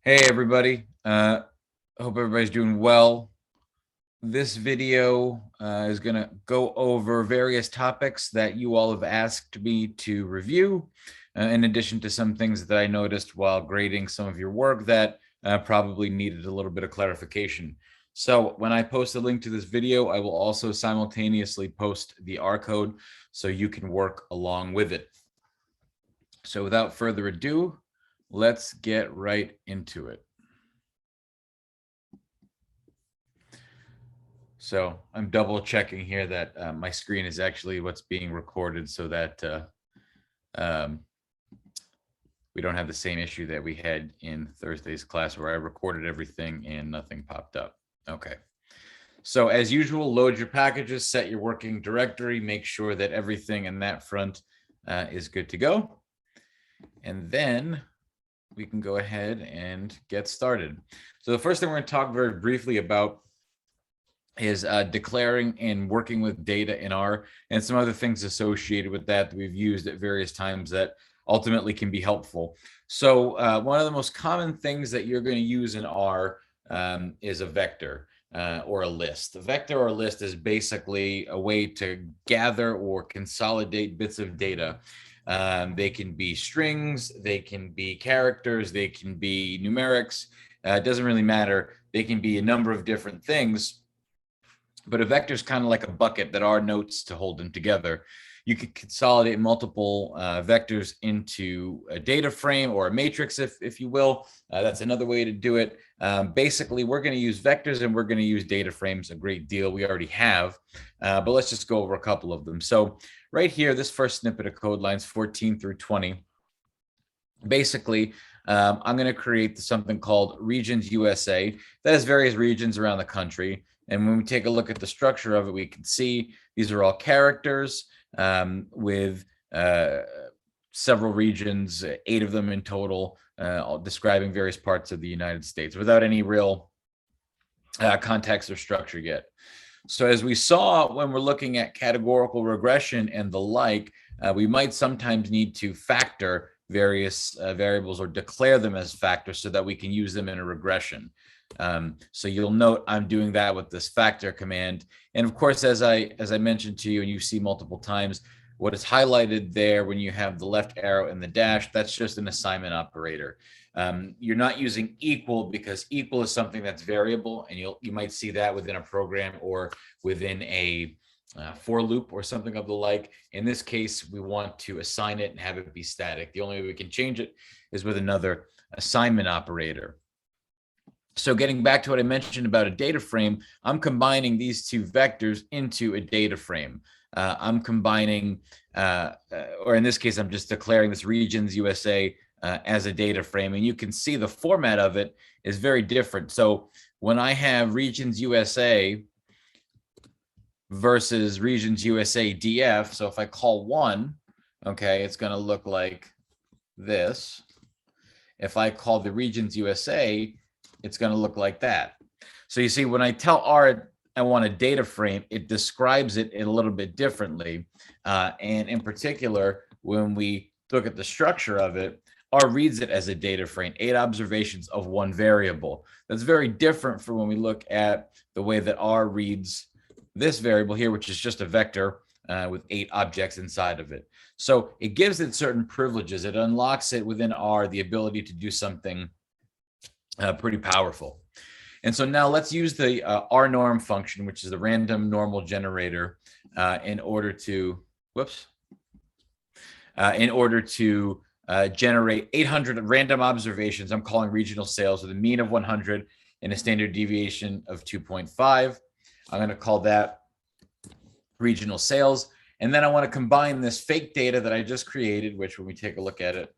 Hey everybody, hope everybody's doing well. This video is going to go over various topics that you all have asked me to review, in addition to some things that I noticed while grading some of your work that probably needed a little bit of clarification. So when I post a link to this video, I will also simultaneously post the R code so you can work along with it. So without further ado, let's get right into it. So I'm double checking here that my screen is actually what's being recorded so that we don't have the same issue that we had in Thursday's class where I recorded everything and nothing popped up. Okay. So as usual, load your packages, set your working directory, make sure that everything in that front is good to go. And then we can go ahead and get started. So the first thing we're going to talk very briefly about is declaring and working with data in R and some other things associated with that we've used at various times that ultimately can be helpful. So one of the most common things that you're going to use in R is a vector or a list. A vector or a list is basically a way to gather or consolidate bits of data. They can be strings, they can be characters, they can be numerics. It doesn't really matter. They can be a number of different things. But a vector is kind of like a bucket that are notes to hold them together. You could consolidate multiple vectors into a data frame or a matrix, if you will. That's another way to do it. Basically, we're going to use vectors and we're going to use data frames a great deal. We already have, but let's just go over a couple of them. So right here, this first snippet of code, lines 14 through 20, basically, I'm going to create something called regions USA that has various regions around the country. And when we take a look at the structure of it, we can see these are all characters with several regions, 8 of them in total, all describing various parts of the United States without any real context or structure yet. So as we saw when we're looking at categorical regression and the like, we might sometimes need to factor various variables or declare them as factors so that we can use them in a regression. So you'll note I'm doing that with this factor command. And of course, as I mentioned to you, and you see multiple times, what is highlighted there when you have the left arrow and the dash, that's just an assignment operator. You're not using equal because equal is something that's variable, and you might see that within a program or within a for loop or something of the like. In this case, we want to assign it and have it be static. The only way we can change it is with another assignment operator. So getting back to what I mentioned about a data frame, I'm combining these two vectors into a data frame. I'm combining, or in this case, I'm just declaring this regions USA as a data frame. And you can see the format of it is very different. So when I have regions USA versus regions USA DF, so if I call one, okay, it's going to look like this. If I call the regions USA, it's going to look like that. So you see, when I tell R I want a data frame, it describes it a little bit differently. And in particular, when we look at the structure of it, R reads it as a data frame, 8 observations of one variable. That's very different from when we look at the way that R reads this variable here, which is just a vector with 8 objects inside of it. So it gives it certain privileges. It unlocks it within R, the ability to do something pretty powerful. And so now let's use the rnorm function, which is the random normal generator, in order to, generate 800 random observations. I'm calling regional sales with a mean of 100 and a standard deviation of 2.5. I'm going to call that regional sales. And then I want to combine this fake data that I just created, which when we take a look at it,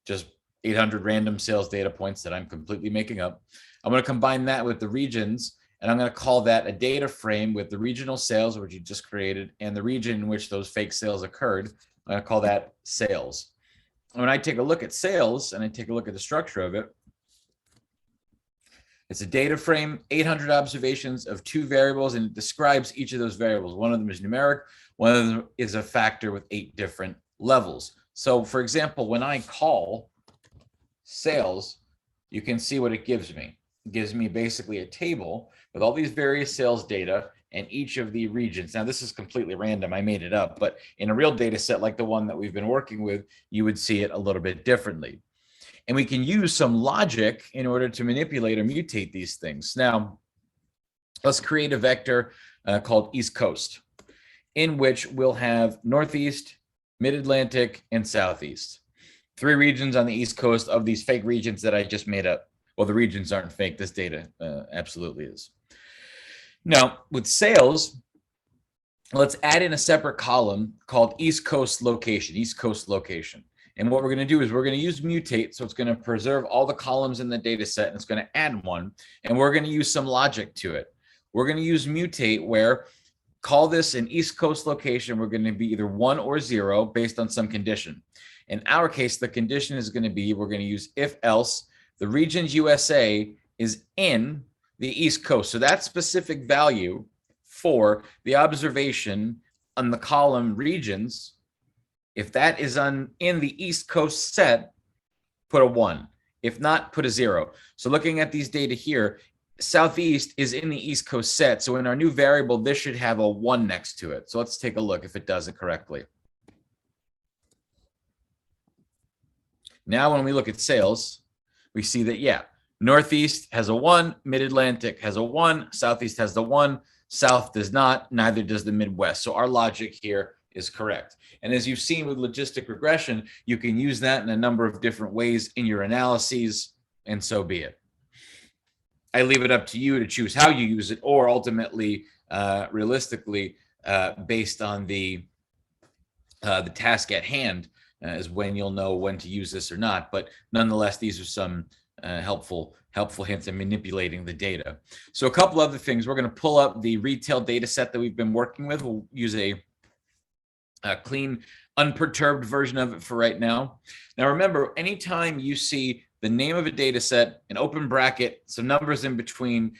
just 800 random sales data points that I'm completely making up. I'm going to combine that with the regions, and I'm going to call that a data frame with the regional sales, which you just created, and the region in which those fake sales occurred. I'm going to call that sales. And when I take a look at sales and I take a look at the structure of it, it's a data frame, 800 observations of 2 variables, and it describes each of those variables. One of them is numeric, one of them is a factor with 8 different levels. So for example, when I call sales, you can see what it gives me. It gives me basically a table with all these various sales data and each of the regions. Now, this is completely random. I made it up, but in a real data set like the one that we've been working with, you would see it a little bit differently. And we can use some logic in order to manipulate or mutate these things. Now, let's create a vector called East Coast, in which we'll have Northeast, Mid-Atlantic, and Southeast. 3 regions on the East Coast of these fake regions that I just made up. Well, the regions aren't fake. This data absolutely is. Now, with sales, let's add in a separate column called East Coast location, East Coast location. And what we're going to do is we're going to use mutate. So it's going to preserve all the columns in the data set, and it's going to add one. And we're going to use some logic to it. We're going to use mutate, where call this an East Coast location. We're going to be either 1 or 0 based on some condition. In our case, the condition is going to be, we're going to use if else, the regions USA is in the East Coast. So that specific value for the observation on the column regions, if that is in the East Coast set, put a 1. If not, put a 0. So looking at these data here, Southeast is in the East Coast set. So in our new variable, this should have a 1 next to it. So let's take a look if it does it correctly. Now, when we look at sales, we see that, yeah, Northeast has a 1, Mid-Atlantic has a 1, Southeast has the 1, South does not, neither does the Midwest. So our logic here is correct. And as you've seen with logistic regression, you can use that in a number of different ways in your analyses, and so be it. I leave it up to you to choose how you use it, or ultimately, realistically, based on the task at hand, is when you'll know when to use this or not. But nonetheless, these are some helpful hints in manipulating the data. So a couple other things. We're going to pull up the retail data set that we've been working with. We'll use a clean, unperturbed version of it for right now. Now, remember, anytime you see the name of a data set, an open bracket, some numbers in between,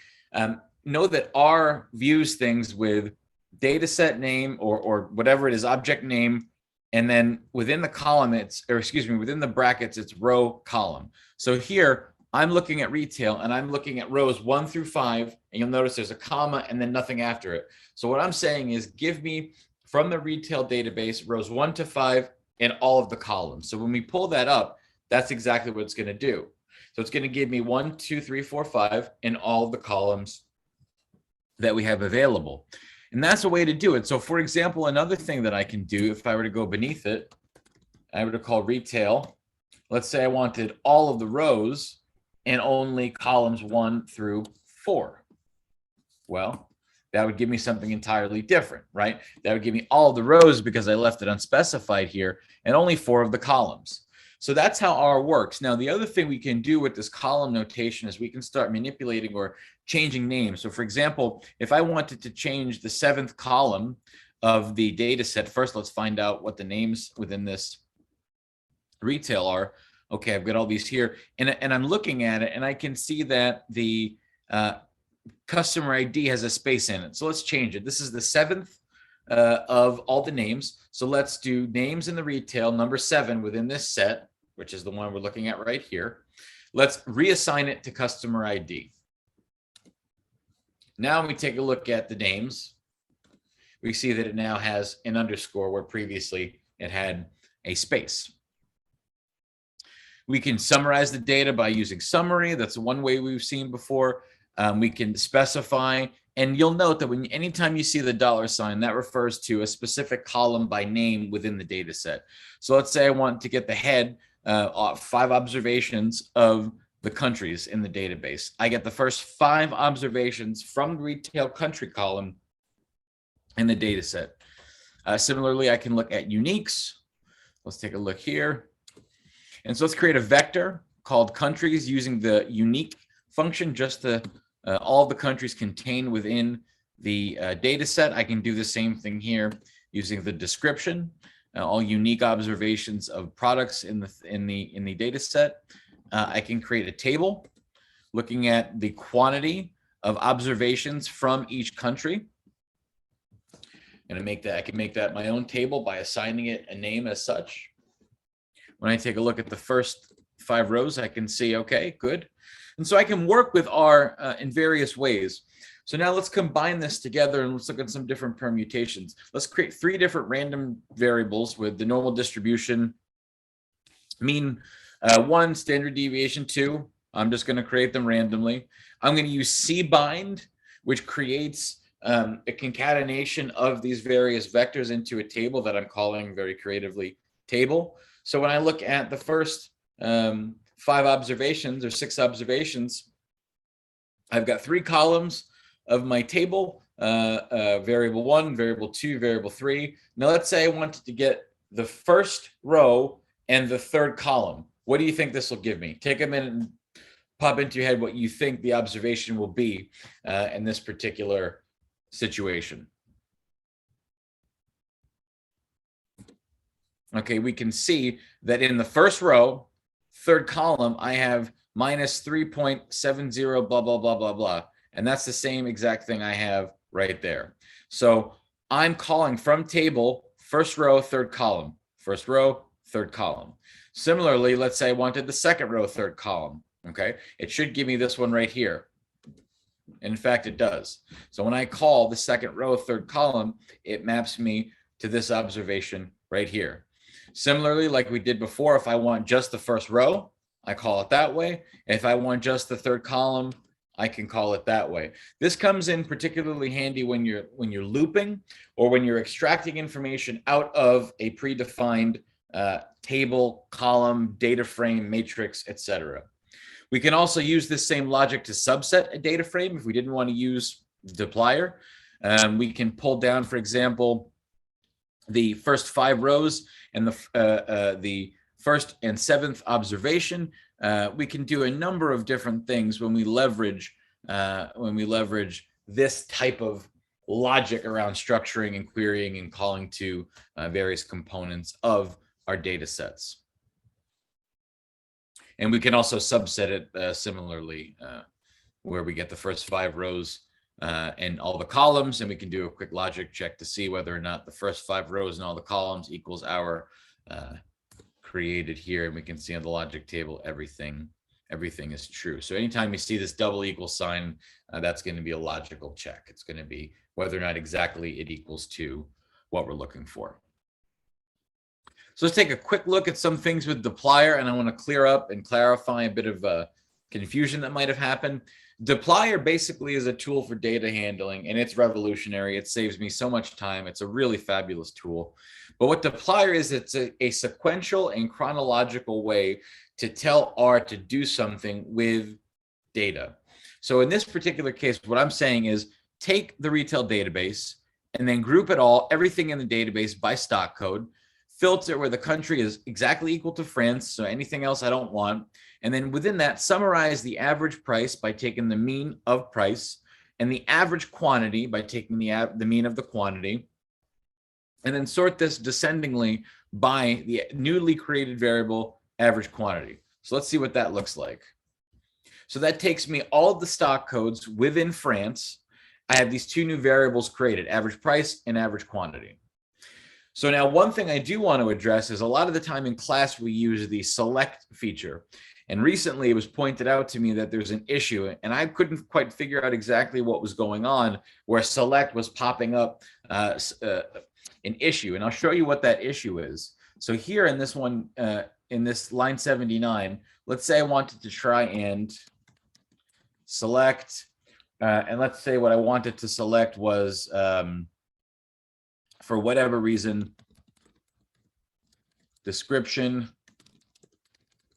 know that R views things with data set name or whatever it is, object name, and then within the column, within the brackets, it's row column. So here, I'm looking at retail, and I'm looking at rows 1 through 5, and you'll notice there's a comma and then nothing after it. So what I'm saying is, give me from the retail database rows 1 to 5 and all of the columns. So when we pull that up, that's exactly what it's going to do. So it's going to give me 1, 2, 3, 4, 5 in all of the columns that we have available. And that's a way to do it. So for example, another thing that I can do, if I were to go beneath it, I were to call retail. Let's say I wanted all of the rows and only columns 1 through 4. Well, that would give me something entirely different, right? That would give me all of the rows because I left it unspecified here, and only 4 of the columns. So that's how R works. Now, the other thing we can do with this column notation is we can start manipulating or changing names. So for example, if I wanted to change the 7th column of the data set, first let's find out what the names within this retail are. Okay, I've got all these here, and I'm looking at it, and I can see that the customer ID has a space in it. So let's change it. This is the 7th of all the names. So let's do names in the retail, number 7 within this set, which is the one we're looking at right here. Let's reassign it to customer ID. Now we take a look at the names. We see that it now has an underscore where previously it had a space. We can summarize the data by using summary. That's one way we've seen before. We can specify, and you'll note that anytime you see the $, that refers to a specific column by name within the data set. So let's say I want to get the head 5 observations of the countries in the database. I get the first 5 observations from the retail country column in the data set. Similarly, I can look at uniques. Let's take a look here. And so let's create a vector called countries using the unique function, just to all the countries contained within the data set. I can do the same thing here using the description, all unique observations of products in the data set. I can create a table looking at the quantity of observations from each country. And I can make that my own table by assigning it a name as such. When I take a look at the first 5 rows, I can see, okay, good. And so I can work with R in various ways. So now let's combine this together and let's look at some different permutations. Let's create 3 different random variables with the normal distribution, mean 1, standard deviation 2. I'm just going to create them randomly. I'm going to use cbind, which creates a concatenation of these various vectors into a table that I'm calling very creatively table. So when I look at the first 5 observations or 6 observations, I've got 3 columns of my table, variable 1, variable 2, variable 3. Now let's say I wanted to get the first row and the third column. What do you think this will give me? Take a minute and pop into your head what you think the observation will be in this particular situation. Okay, we can see that in the first row, third column, I have minus 3.70, blah, blah, blah, blah, blah. And that's the same exact thing I have right there. So I'm calling from table, first row, third column, first row, third column. Similarly, let's say I wanted the second row, third column. Okay, it should give me this one right here. In fact, it does. So when I call the second row, third column, it maps me to this observation right here. Similarly, like we did before, if I want just the first row, I call it that way. If I want just the third column, I can call it that way. This comes in particularly handy when you're looping or when you're extracting information out of a predefined table, column, data frame, matrix, etc. We can also use this same logic to subset a data frame if we didn't want to use the duplictor. We can pull down, for example, the first 5 rows and the first and 7th observation. We can do a number of different things when we leverage this type of logic around structuring and querying and calling to various components of our data sets. And we can also subset it similarly, where we get the first 5 rows and all the columns, and we can do a quick logic check to see whether or not the first 5 rows and all the columns equals our created here. And we can see on the logic table everything is true. So anytime you see this double equal sign, that's going to be a logical check. It's going to be whether or not exactly it equals to what we're looking for. So let's take a quick look at some things with duplictor, and I want to clear up and clarify a bit of confusion that might have happened. Duplictor basically is a tool for data handling, and it's revolutionary. It saves me so much time. It's a really fabulous tool. But what duplictor is, it's a sequential and chronological way to tell R to do something with data. So in this particular case, what I'm saying is take the retail database and then group it all, everything in the database by stock code, filter where the country is exactly equal to France, so anything else I don't want. And then within that, summarize the average price by taking the mean of price and the average quantity by taking the mean of the quantity. And then sort this descendingly by the newly created variable average quantity. So let's see what that looks like. So that takes me all of the stock codes within France. I have these 2 new variables created, average price and average quantity. So now one thing I do want to address is a lot of the time in class we use the select feature. And recently it was pointed out to me that there's an issue, and I couldn't quite figure out exactly what was going on where select was popping up an issue. And I'll show you what that issue is. So here in this one, in this line 79, let's say I wanted to try and select, and let's say what I wanted to select was, for whatever reason, description,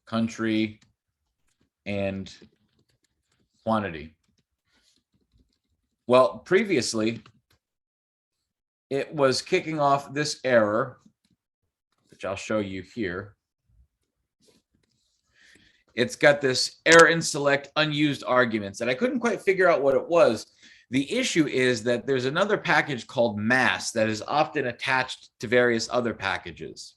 country, and quantity. Well, previously, it was kicking off this error, which I'll show you here. It's got this error in select unused arguments, and I couldn't quite figure out what it was. The issue is that there's another package called mass that is often attached to various other packages.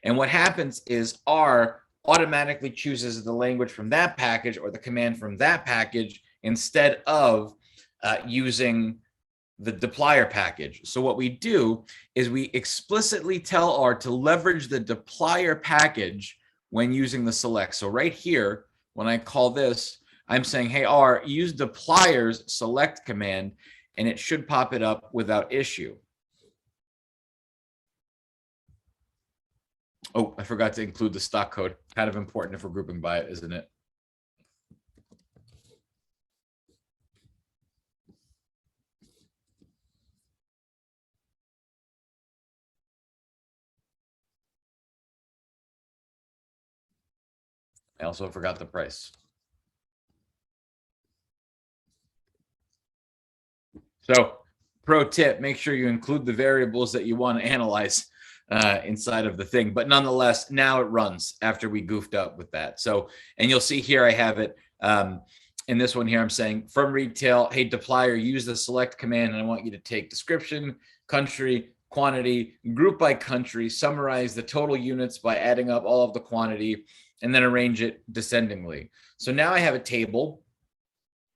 And what happens is R automatically chooses the language from that package or the command from that package instead of using the duplictor package. So what we do is we explicitly tell R to leverage the duplictor package when using the select. So right here, when I call this, I'm saying, hey, R, use deployer's select command, and it should pop it up without issue. Oh, I forgot to include the stock code. Kind of important if we're grouping by it, isn't it? I also forgot the price. So pro tip, make sure you include the variables that you want to analyze inside of the thing. But nonetheless, now it runs after we goofed up with that. So, and you'll see here I have it. In this one here, I'm saying from retail, hey, deployer, use the select command, and I want you to take description, country, quantity, group by country, summarize the total units by adding up all of the quantity, and then arrange it descendingly. So now I have a table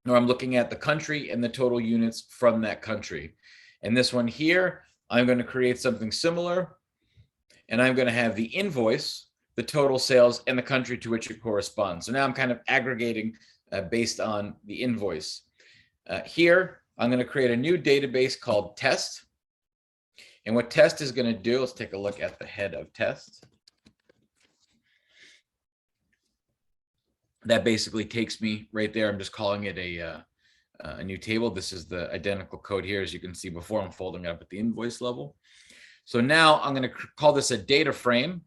where I'm looking at the country and the total units from that country. And this one here, I'm going to create something similar, and I'm going to have the invoice, the total sales, and the country to which it corresponds. So now I'm kind of aggregating based on the invoice. Here, I'm going to create a new database called test. And what test is going to do, let's take a look at the head of test. That basically takes me right there. I'm just calling it a new table. This is the identical code here, as you can see before. I'm folding it up at the invoice level. So now I'm going to call this a data frame.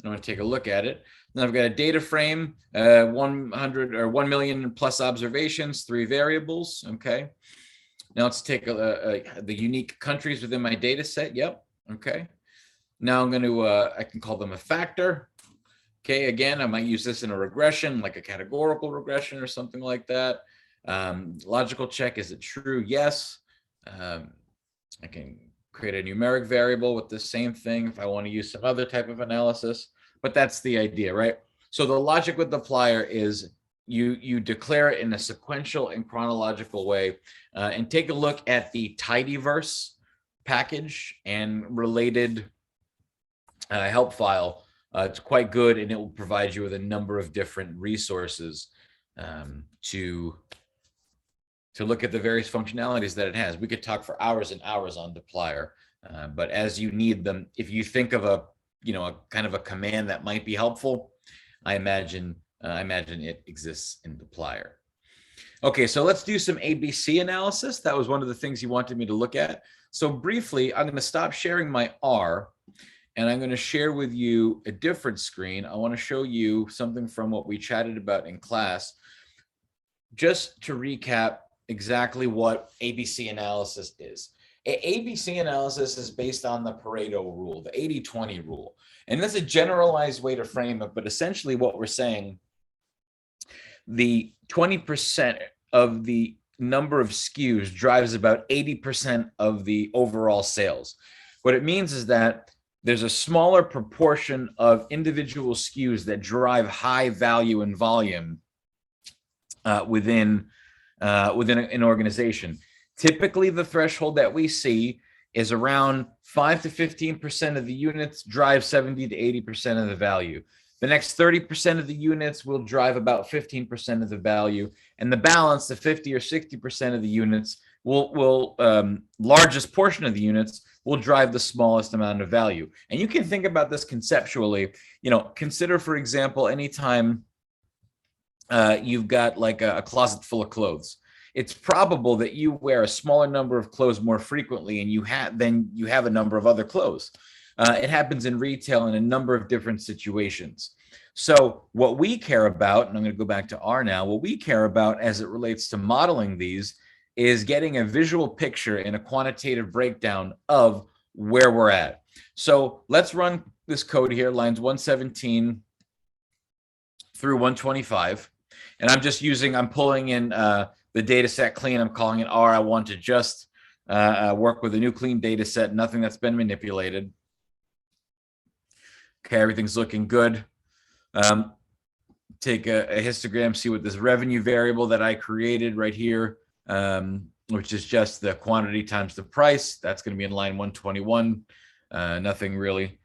I'm going to take a look at it. Then I've got a data frame, 100 or 1 million plus observations, 3 variables. Okay. Now let's take the unique countries within my data set. Yep. Okay. Now I'm going to, I can call them a factor. Okay. Again, I might use this in a regression, like a categorical regression or something like that. Logical check. Is it true? Yes. I can create a numeric variable with the same thing if I want to use some other type of analysis, but that's the idea, right? So the logic with the deployer is you declare it in a sequential and chronological way, and take a look at the tidyverse package and related help file. It's quite good, and it will provide you with a number of different resources to look at the various functionalities that it has. We could talk for hours and hours on deployer, but as you need them, if you think of a kind of a command that might be helpful, I imagine it exists in deployer. Okay, so let's do some ABC analysis. That was one of the things you wanted me to look at. So briefly, I'm going to stop sharing my R, and I'm going to share with you a different screen. I want to show you something from what we chatted about in class, just to recap exactly what ABC analysis is. ABC analysis is based on the Pareto rule, the 80-20 rule. And that's a generalized way to frame it, but essentially what we're saying, the 20% of the number of SKUs drives about 80% of the overall sales. What it means is that there's a smaller proportion of individual SKUs that drive high value and volume within an organization. Typically, the threshold that we see is around 5 to 15% of the units drive 70 to 80% of the value. The next 30% of the units will drive about 15% of the value, and the balance, the 50 or 60% of the units, largest portion of the units will drive the smallest amount of value. And you can think about this conceptually. Consider, for example, anytime you've got like a closet full of clothes. It's probable that you wear a smaller number of clothes more frequently, and you have a number of other clothes. It happens in retail in a number of different situations. So what we care about, and I'm going to go back to R now, what we care about as it relates to modeling these is getting a visual picture and a quantitative breakdown of where we're at. So let's run this code here, lines 117 through 125. And I'm pulling in the data set clean. I'm calling it R. I want to just work with a new clean data set, nothing that's been manipulated. Okay, everything's looking good. Take a histogram, see what this revenue variable that I created right here, which is just the quantity times the price. That's going to be in line 121. Nothing really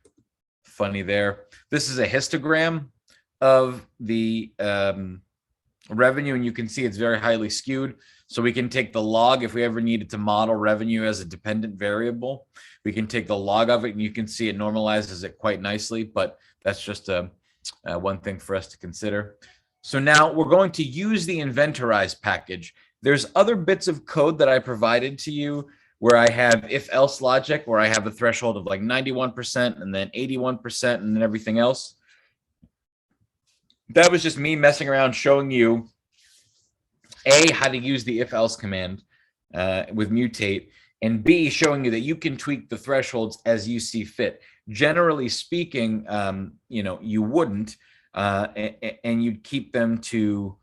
funny there. This is a histogram of the revenue, and you can see it's very highly skewed. So we can take the log if we ever needed to model revenue as a dependent variable. We can take the log of it, and you can see it normalizes it quite nicely, but that's just one thing for us to consider. So now we're going to use the inventorize package. There's other bits of code that I provided to you where I have if else logic, where I have a threshold of like 91% and then 81% and then everything else. That was just me messing around showing you A, how to use the if else command with mutate, and B, showing you that you can tweak the thresholds as you see fit. Generally speaking, you wouldn't, and you'd keep them to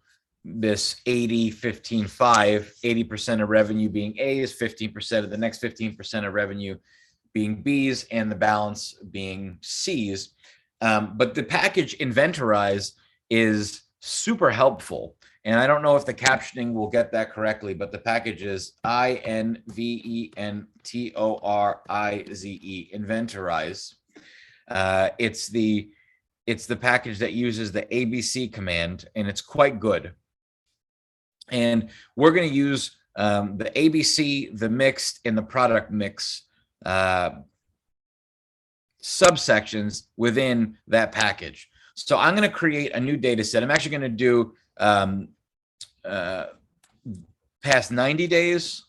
this 80, 15, 5, 80% of revenue being A's, 15% of the next 15% of revenue being B's, and the balance being C's. But the package inventorize is super helpful. And I don't know if the captioning will get that correctly, but the package is inventorize, inventorize. It's the package that uses the ABC command, and it's quite good. And we're going to use the ABC, the mixed, and the product mix subsections within that package. So I'm going to create a new data set. I'm actually going to do past 90 days,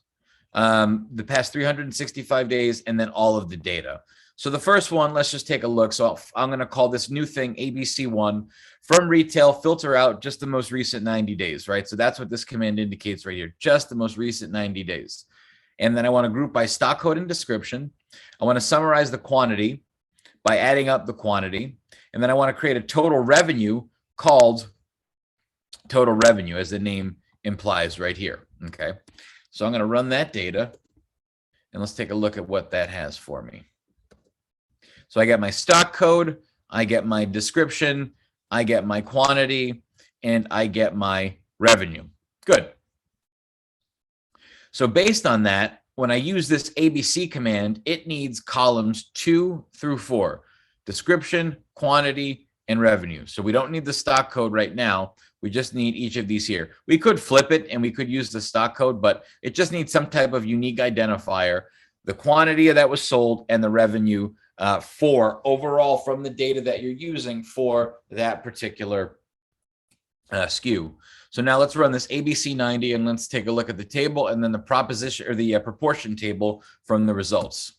the past 365 days, and then all of the data. So the first one, let's just take a look. So I'm going to call this new thing ABC1. From retail, filter out just the most recent 90 days, right? So that's what this command indicates right here, just the most recent 90 days. And then I want to group by stock code and description. I want to summarize the quantity by adding up the quantity. And then I want to create a total revenue called total revenue, as the name implies right here. Okay. So I'm going to run that data, and let's take a look at what that has for me. So I get my stock code, I get my description, I get my quantity, and I get my revenue. Good. So based on that, when I use this ABC command, it needs columns 2 through 4, description, quantity, and revenue. So we don't need the stock code right now. We just need each of these here. We could flip it and we could use the stock code, but it just needs some type of unique identifier, the quantity that was sold and the revenue for overall from the data that you're using for that particular SKU. So now let's run this ABC 90 and let's take a look at the table and then the proposition or the proportion table from the results.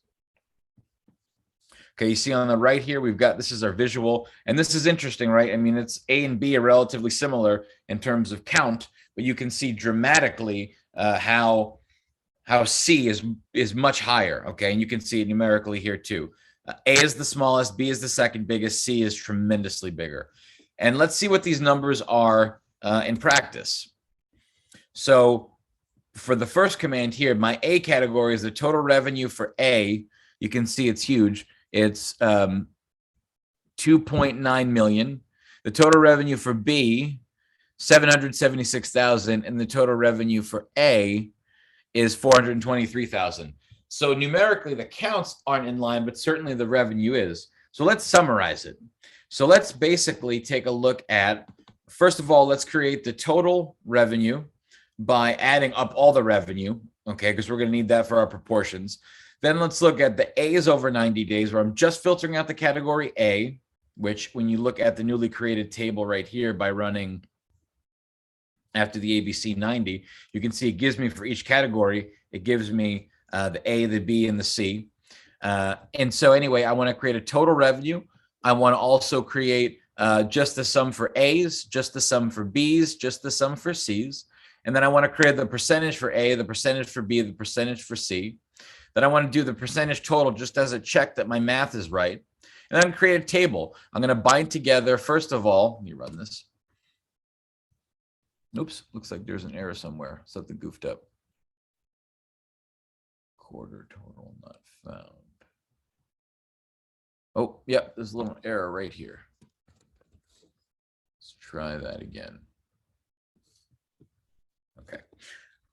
Okay, you see on the right here, we've got, this is our visual, and this is interesting, right? I mean, it's A and B are relatively similar in terms of count, but you can see dramatically how C is much higher, okay? And you can see it numerically here too. A is the smallest, B is the second biggest, C is tremendously bigger. And let's see what these numbers are in practice. So for the first command here, my A category is the total revenue for A. You can see it's huge. It's 2.9 million. The total revenue for B, 776,000, and the total revenue for A is 423,000. So numerically, the counts aren't in line, but certainly the revenue is. So let's summarize it. So let's basically take a look at, first of all, let's create the total revenue by adding up all the revenue, okay, because we're going to need that for our proportions. Then let's look at the A is over 90 days, where I'm just filtering out the category A, which when you look at the newly created table right here by running after the ABC 90, you can see it gives me for each category, it gives me the A, the B, and the C. And so anyway, I want to create a total revenue. I want to also create just the sum for A's, just the sum for B's, just the sum for C's. And then I want to create the percentage for A, the percentage for B, the percentage for C. Then I want to do the percentage total just as a check that my math is right. And then create a table. I'm going to bind together, first of all, let me run this. Oops, looks like there's an error somewhere. Something goofed up. Quarter total not found. Oh, yep, there's a little error right here. Let's try that again. Okay,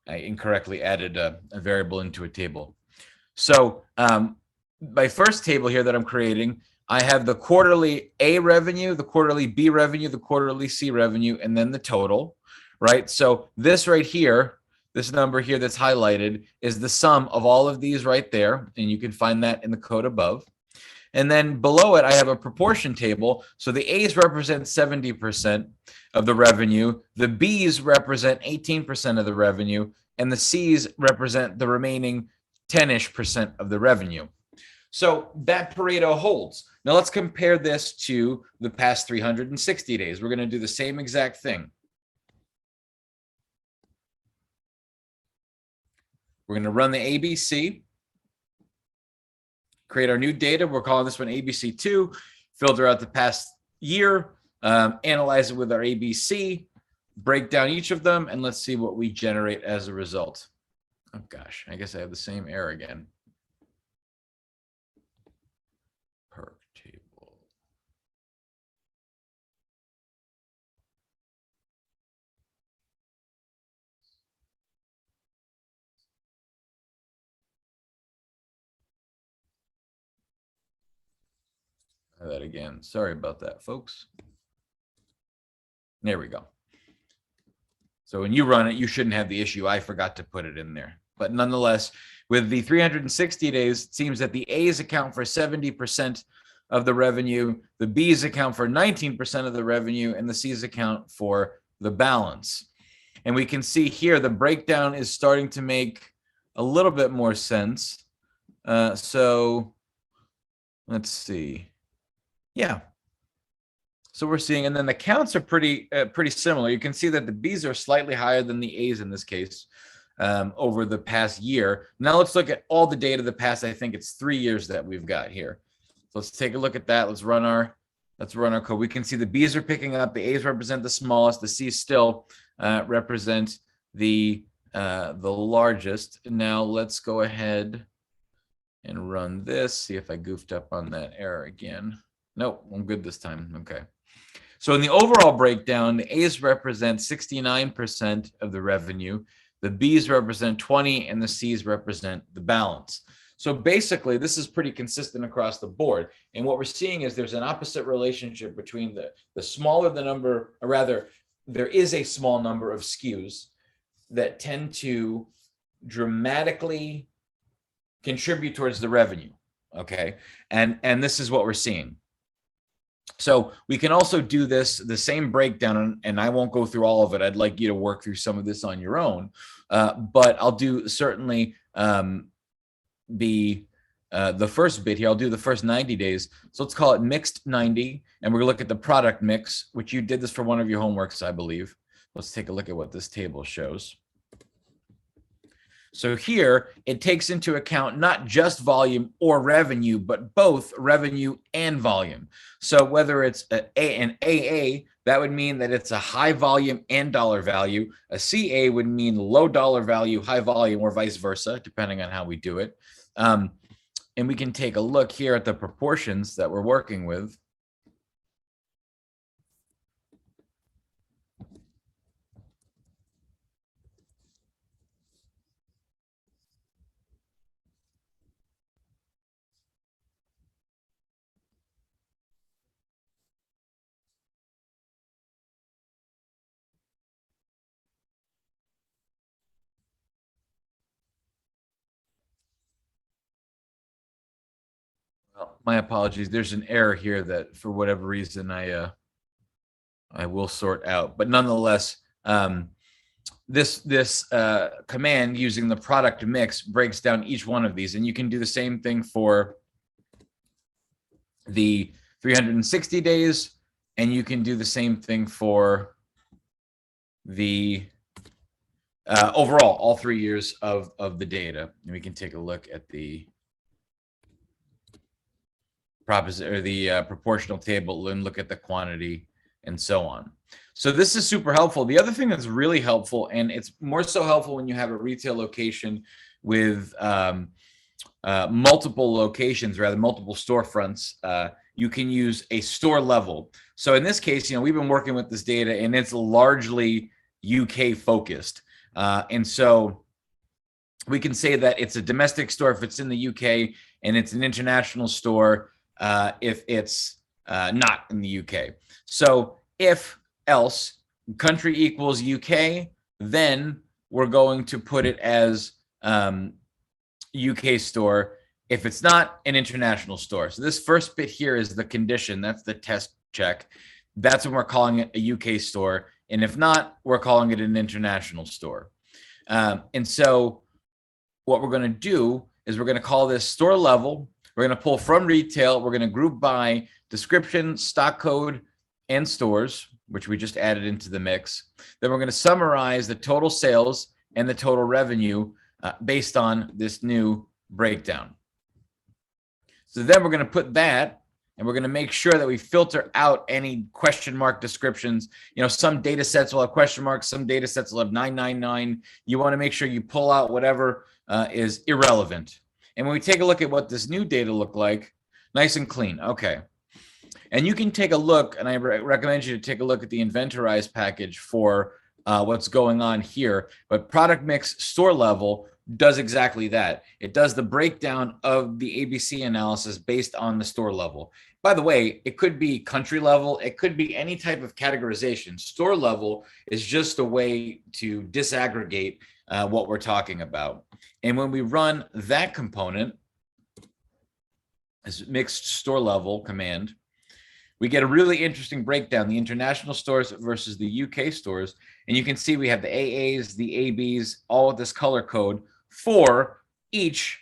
I incorrectly added a variable into a table. So my first table here that I'm creating, I have the quarterly A revenue, the quarterly B revenue, the quarterly C revenue, and then the total, right? So this right here, this number here that's highlighted is the sum of all of these right there. And you can find that in the code above. And then below it, I have a proportion table. So the A's represent 70% of the revenue. The B's represent 18% of the revenue. And the C's represent the remaining 10-ish% of the revenue. So that Pareto holds. Now let's compare this to the past 360 days. We're going to do the same exact thing. We're going to run the ABC, create our new data. We're calling this one ABC2, filter out the past year, analyze it with our ABC, break down each of them, and let's see what we generate as a result. Oh gosh, I guess I have the same error again. Per table. Try that again. Sorry about that, folks. There we go. So when you run it, you shouldn't have the issue. I forgot to put it in there. But nonetheless, with the 360 days, it seems that the A's account for 70% of the revenue, the B's account for 19% of the revenue, and the C's account for the balance. And we can see here the breakdown is starting to make a little bit more sense. So let's see. Yeah. So we're seeing, and then the counts are pretty similar. You can see that the B's are slightly higher than the A's in this case over the past year. Now let's look at all the data the past, I think it's 3 years that we've got here. So let's take a look at that. Let's run our code. We can see the B's are picking up, the A's represent the smallest, the C's still represent the largest. Now let's go ahead and run this, see if I goofed up on that error again. Nope, I'm good this time. Okay. So in the overall breakdown, the A's represent 69% of the revenue, the B's represent 20, and the C's represent the balance. So basically, this is pretty consistent across the board. And what we're seeing is there's an opposite relationship between the smaller the number, or rather, there is a small number of SKUs that tend to dramatically contribute towards the revenue. Okay. And this is what we're seeing. So we can also do this, the same breakdown, and I won't go through all of it. I'd like you to work through some of this on your own, but I'll do certainly the first bit here. I'll do the first 90 days. So let's call it mixed 90, and we're gonna look at the product mix, which you did this for one of your homeworks, I believe. Let's take a look at what this table shows. So here, it takes into account not just volume or revenue, but both revenue and volume. So whether it's an AA, that would mean that it's a high volume and dollar value. A CA would mean low dollar value, high volume, or vice versa, depending on how we do it. And we can take a look here at the proportions that we're working with. Well, my apologies. There's an error here that, for whatever reason, I will sort out. But nonetheless, this command using the product mix breaks down each one of these, and you can do the same thing for the 360 days, and you can do the same thing for the overall, all 3 years of the data. And we can take a look at the proportional table and look at the quantity and so on. So this is super helpful. The other thing that's really helpful, and it's more so helpful when you have a retail location with multiple locations, rather multiple storefronts, you can use a store level. So in this case, we've been working with this data and it's largely UK focused. And so we can say that it's a domestic store if it's in the UK, and it's an international store if it's not in the UK. So if else country equals UK, then we're going to put it as UK store. If it's not, an international store. So this first bit here is the condition. That's the test check. That's when we're calling it a UK store. And if not, we're calling it an international store. And so what we're going to do is we're going to call this store level. We're going to pull from retail. We're going to group by description, stock code, and stores, which we just added into the mix. Then we're going to summarize the total sales and the total revenue based on this new breakdown. So then we're going to put that, and we're going to make sure that we filter out any question mark descriptions. You know, some data sets will have question marks, some data sets will have 999. You want to make sure you pull out whatever is irrelevant. And when we take a look at what this new data look like, nice and clean. Okay. And you can take a look, and I recommend you to take a look at the Inventorize package for what's going on here. But product mix store level does exactly that. It does the breakdown of the ABC analysis based on the store level. By the way, it could be country level. It could be any type of categorization. Store level is just a way to disaggregate what we're talking about. And when we run that component, this mixed store level command, we get a really interesting breakdown, the international stores versus the UK stores. And you can see we have the AAs, the ABs, all with this color code for each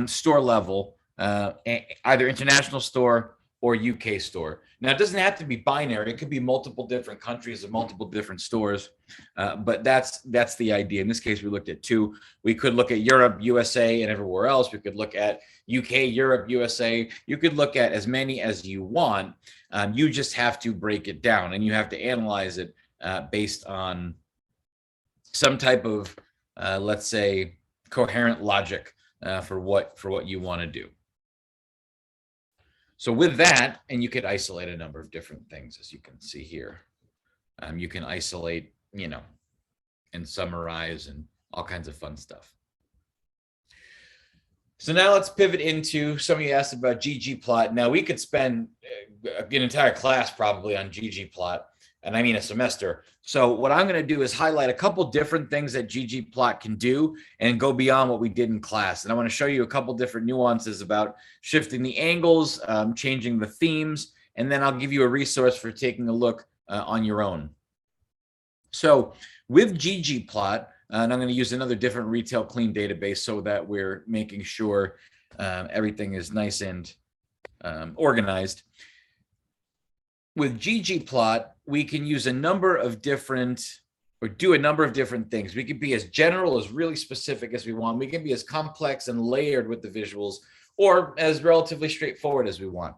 store level, either international store or UK store. Now, it doesn't have to be binary. It could be multiple different countries and multiple different stores, but that's the idea. In this case, we looked at two. We could look at Europe, USA, and everywhere else. We could look at UK, Europe, USA. You could look at as many as you want. You just have to break it down, and you have to analyze it based on some type of, let's say, coherent logic for what you want to do. So with that, and you could isolate a number of different things, as you can see here. You can isolate, you know, and summarize and all kinds of fun stuff. So now let's pivot into, some of you asked about ggplot. Now we could spend an entire class probably on ggplot, and I mean a semester. So what I'm going to do is highlight a couple different things that ggplot can do and go beyond what we did in class. And I want to show you a couple different nuances about shifting the angles, changing the themes, and then I'll give you a resource for taking a look on your own. So with ggplot, and I'm going to use another different retail clean database so that we're making sure everything is nice and organized. With ggplot, we can use a number of different, or do a number of different things. We can be as general, as really specific as we want. We can be as complex and layered with the visuals, or as relatively straightforward as we want.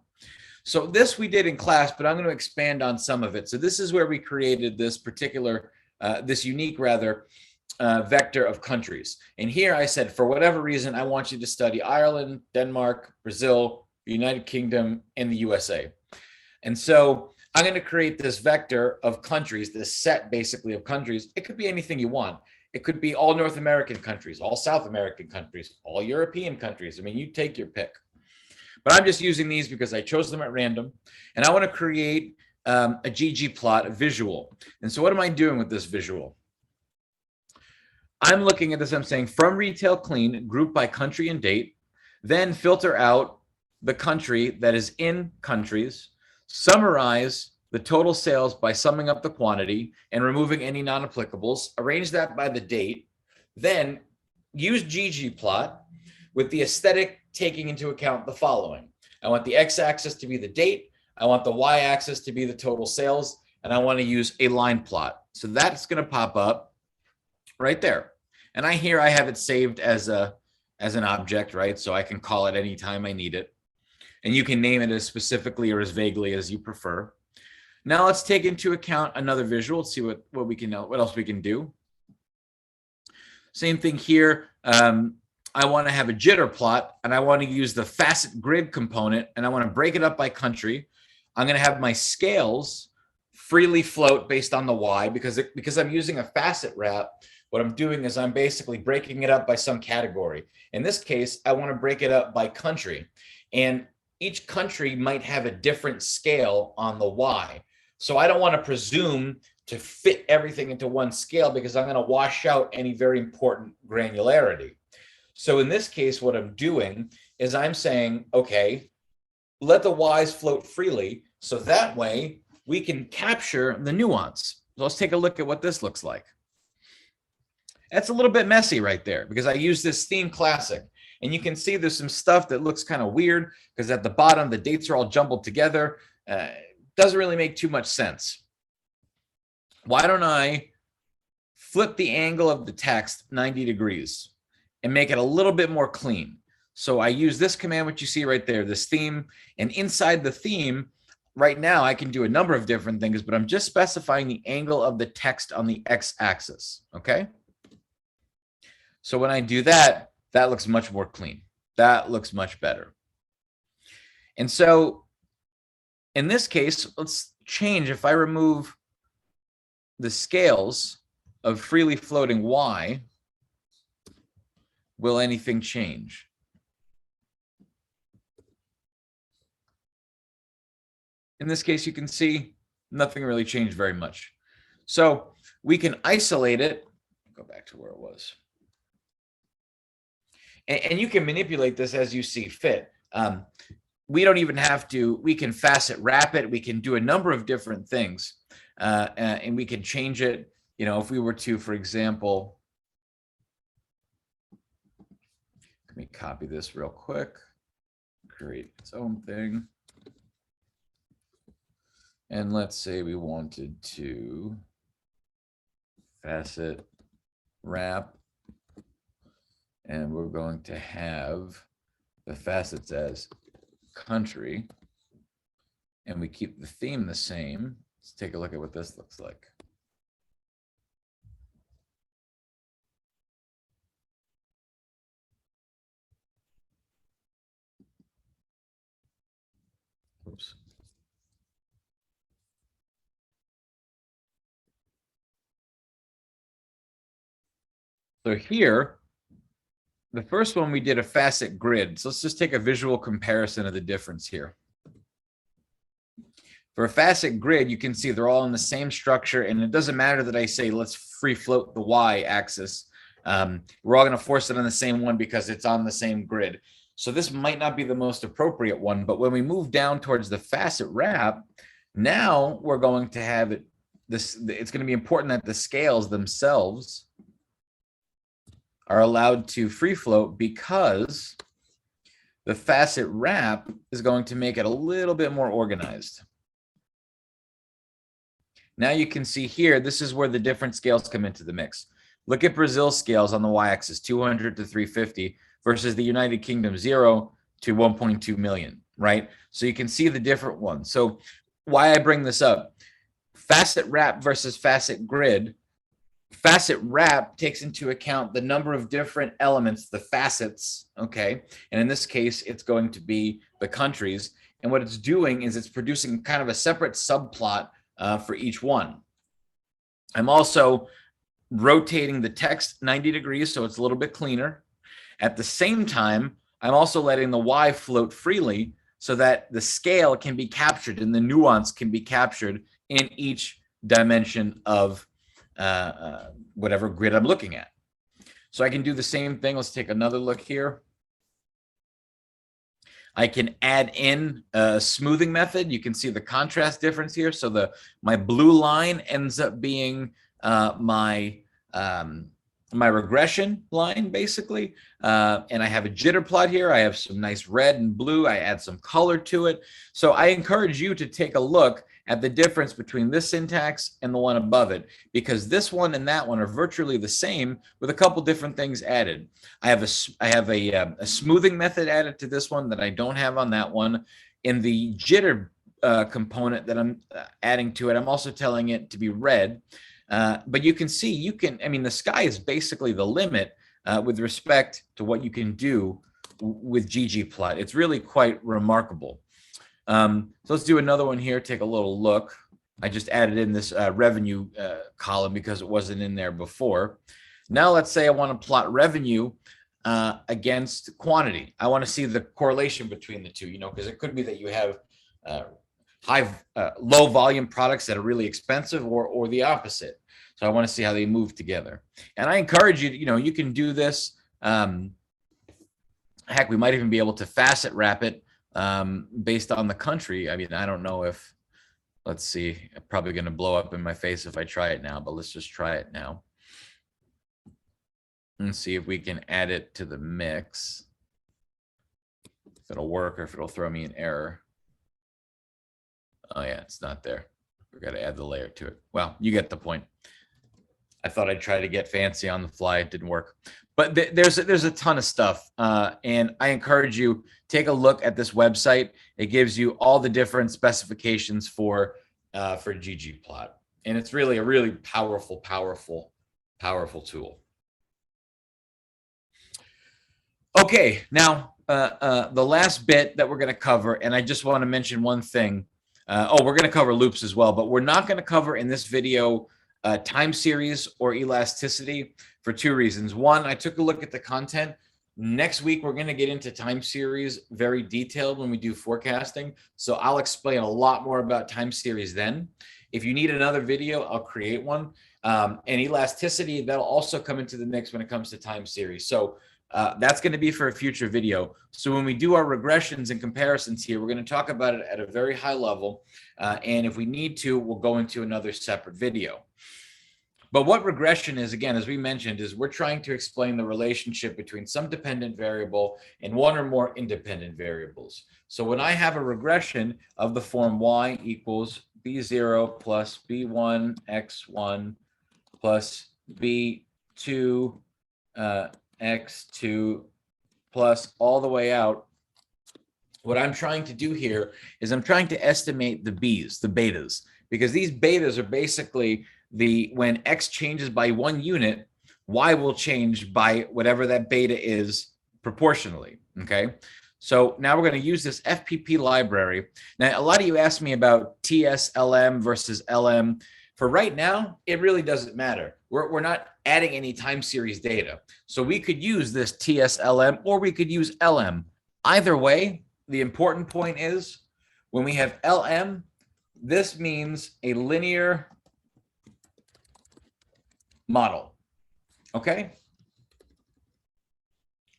So this we did in class, but I'm going to expand on some of it. So this is where we created this particular, this unique rather, vector of countries. And here I said, for whatever reason, I want you to study Ireland, Denmark, Brazil, the United Kingdom, and the USA. And so I'm going to create this vector of countries, this set basically of countries. It could be anything you want. It could be all North American countries, all South American countries, all European countries. I mean, you take your pick. But I'm just using these because I chose them at random. And I want to create a ggplot, a visual. And so what am I doing with this visual? I'm looking at this, I'm saying from retail clean, group by country and date, then filter out the country that is in countries, summarize the total sales by summing up the quantity and removing any non-applicables, arrange that by the date, then use ggplot with the aesthetic taking into account the following. I want the x-axis to be the date, I want the y-axis to be the total sales, and I want to use a line plot. So that's going to pop up right there. And I have it saved as an object, right? So I can call it anytime I need it. And you can name it as specifically or as vaguely as you prefer. Now let's take into account another visual. Let's see what else we can do. Same thing here. I want to have a jitter plot, and I want to use the facet grid component, and I want to break it up by country. I'm going to have my scales freely float based on the Y because I'm using a facet wrap. What I'm doing is I'm basically breaking it up by some category. In this case, I want to break it up by country. And each country might have a different scale on the Y. So I don't want to presume to fit everything into one scale because I'm going to wash out any very important granularity. So in this case, what I'm doing is I'm saying, okay, let the Y's float freely. So that way we can capture the nuance. So let's take a look at what this looks like. That's a little bit messy right there because I use this theme classic. And you can see there's some stuff that looks kind of weird because at the bottom, the dates are all jumbled together. Doesn't really make too much sense. Why don't I flip the angle of the text 90 degrees and make it a little bit more clean? So I use this command, which you see right there, this theme. And inside the theme, right now, I can do a number of different things, but I'm just specifying the angle of the text on the x-axis, okay? So when I do that, that looks much more clean. That looks much better. And so in this case, let's change. If I remove the scales of freely floating Y, will anything change? In this case, you can see nothing really changed very much. So we can isolate it. Go back to where it was. And you can manipulate this as you see fit. We don't even have to, we can facet wrap it. We can do a number of different things. And we can change it. You know, if we were to, for example, let me copy this real quick, create its own thing. And let's say we wanted to facet wrap, and we're going to have the facets as country, and we keep the theme the same. Let's take a look at what this looks like. Oops. So here, the first one we did a facet grid. So let's just take a visual comparison of the difference here. For a facet grid, you can see they're all in the same structure, and it doesn't matter that I say let's free float the Y axis. We're all going to force it on the same one because it's on the same grid. So this might not be the most appropriate one, but when we move down towards the facet wrap, now we're going to have it. It's going to be important that the scales themselves are allowed to free float because the facet wrap is going to make it a little bit more organized. Now you can see here, this is where the different scales come into the mix. Look at Brazil's scales on the y-axis, 200 to 350 versus the United Kingdom 0 to 1.2 million, right? So you can see the different ones. So why I bring this up, facet wrap versus facet grid. Facet wrap takes into account the number of different elements, the facets, okay? And in this case, it's going to be the countries. And what it's doing is it's producing kind of a separate subplot for each one. I'm also rotating the text 90 degrees, so it's a little bit cleaner. At the same time, I'm also letting the Y float freely so that the scale can be captured and the nuance can be captured in each dimension of whatever grid I'm looking at. So I can do the same thing. Let's take another look here. I can add in a smoothing method. You can see the contrast difference here. So my blue line ends up being my regression line, basically. And I have a jitter plot here. I have some nice red and blue. I add some color to it. So I encourage you to take a look at the difference between this syntax and the one above it, because this one and that one are virtually the same with a couple different things added. I have a smoothing method added to this one that I don't have on that one. In the jitter component that I'm adding to it, I'm also telling it to be red. But you can see, I mean, the sky is basically the limit with respect to what you can do with ggplot. It's really quite remarkable. So let's do another one here. Take a little look. I just added in this revenue column because it wasn't in there before. Now let's say I want to plot revenue against quantity. I want to see the correlation between the two, because it could be that you have low volume products that are really expensive, or the opposite. So I want to see how they move together. And I encourage you, you can do this. Heck, we might even be able to facet wrap it based on the country. I mean, I don't know if, let's see, I'm probably going to blow up in my face if I try it now, but let's just try it now. And see if we can add it to the mix. If it'll work or if it'll throw me an error. Oh yeah, it's not there. We've got to add the layer to it. Well, you get the point. I thought I'd try to get fancy on the fly. It didn't work. But there's a ton of stuff. And I encourage you, take a look at this website. It gives you all the different specifications for ggplot. And it's really a really powerful tool. Okay, now the last bit that we're going to cover, and I just want to mention one thing. We're going to cover loops as well, but we're not going to cover in this video time series or elasticity for two reasons. One, I took a look at the content. Next week, we're going to get into time series very detailed when we do forecasting. So I'll explain a lot more about time series then. If you need another video, I'll create one. And elasticity, that'll also come into the mix when it comes to time series. So that's going to be for a future video. So when we do our regressions and comparisons here, we're going to talk about it at a very high level. And if we need to, we'll go into another separate video. But what regression is, again, as we mentioned, is we're trying to explain the relationship between some dependent variable and one or more independent variables. So when I have a regression of the form y equals b0 plus b1 x1 plus b2 x2 plus all the way out, what I'm trying to do here is I'm trying to estimate the b's, the betas, because these betas are basically when x changes by 1 unit, y will change by whatever that beta is proportionally. Okay. So now we're going to use this FPP library. Now, a lot of you asked me about TSLM versus LM. For right now, it really doesn't matter. We're not adding any time series data. So we could use this TSLM or we could use LM. Either way, the important point is when we have LM, this means a linear model. Okay?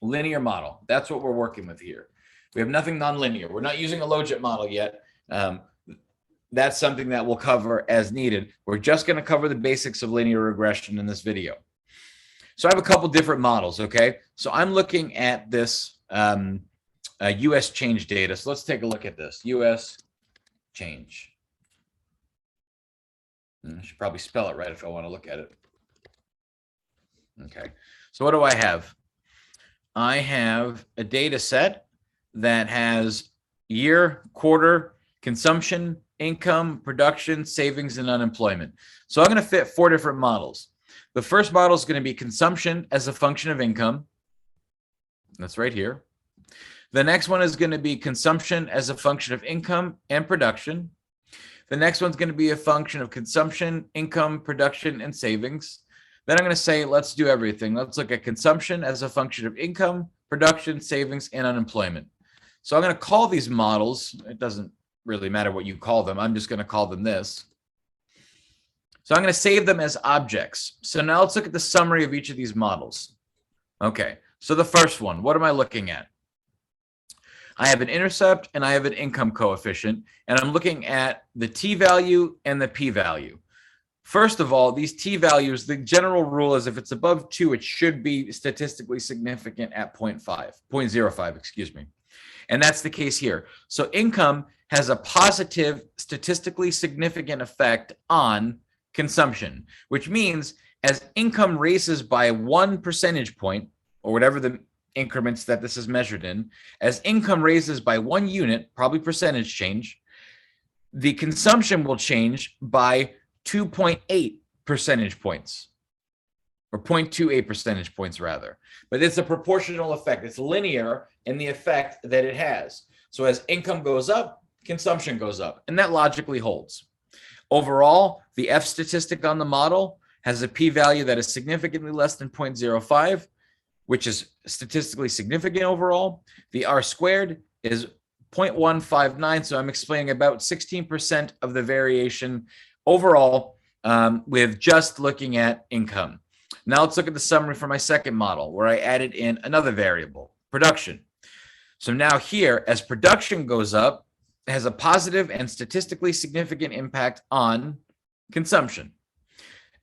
Linear model. That's what we're working with here. We have nothing nonlinear. We're not using a logit model yet. That's something that we'll cover as needed. We're just going to cover the basics of linear regression in this video. So I have a couple different models, okay? So I'm looking at this US change data. So let's take a look at this. US change. I should probably spell it right if I want to look at it. Okay. So what do I have? I have a data set that has year, quarter, consumption, income, production, savings, and unemployment. So I'm going to fit 4 different models. The first model is going to be consumption as a function of income. That's right here. The next one is going to be consumption as a function of income and production. The next one's going to be a function of consumption, income, production, and savings. Then I'm going to say, let's do everything. Let's look at consumption as a function of income, production, savings, and unemployment. So I'm going to call these models. It doesn't really matter what you call them. I'm just going to call them this. So I'm going to save them as objects. So now let's look at the summary of each of these models. Okay, so the first one, what am I looking at? I have an intercept and I have an income coefficient, and I'm looking at the t-value and the p-value. First of all, these t-values, the general rule is if it's above 2, it should be statistically significant at 0.05, excuse me. And that's the case here. So income has a positive statistically significant effect on consumption, which means as income raises by 1 percentage point, or whatever the increments that this is measured in, as income raises by 1 unit, probably percentage change, the consumption will change by 2.8 percentage points, or 0.28 percentage points rather. But it's a proportional effect. It's linear in the effect that it has. So as income goes up, consumption goes up, and that logically holds. Overall, the F statistic on the model has a p-value that is significantly less than 0.05, which is statistically significant overall. The R squared is 0.159. So I'm explaining about 16% of the variation overall with just looking at income. Now let's look at the summary for my second model where I added in another variable, production. So now here, as production goes up, it has a positive and statistically significant impact on consumption,